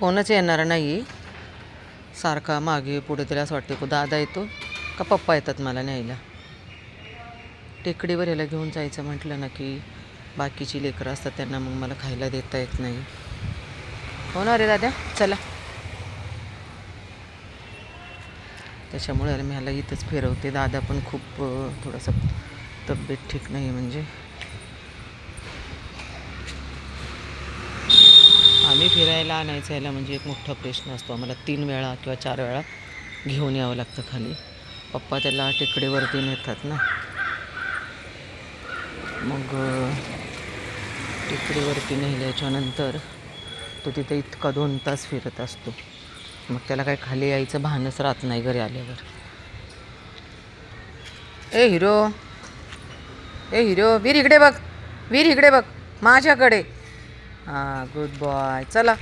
कोणच येणार नाही. सारखा मागे पुढे त्याला असं वाटते को दादा येतो का पप्पा येतात मला न्यायला. टेकडीवर याला घेऊन जायचं म्हटलं ना की बाकीची लेकरं असतात त्यांना मग मला खायला देता येत नाही. हो ना रे दादा, चला. त्याच्यामुळे मी ह्याला इथंच फिरवते. दादा पण खूप थोडंसं तब्येत ठीक नाही. म्हणजे आम्ही फिरायला आणायचं याला म्हणजे एक मोठा प्रश्न असतो. आम्हाला 3 वेळा किंवा 4 वेळा घेऊन यावं लागतं खाली. पप्पा त्याला टेकडीवरती नेतात ना. मग टेकडीवरती नेल्याच्यानंतर तो तिथे इतका 2 तास फिरत असतो. मग त्याला काय खाली यायचं भानच राहत नाही घरी आल्यावर. ए हिरो वीर इकडे बघ, वीर इकडे बघ माझ्याकडे. हां, गुड बॉय. चला.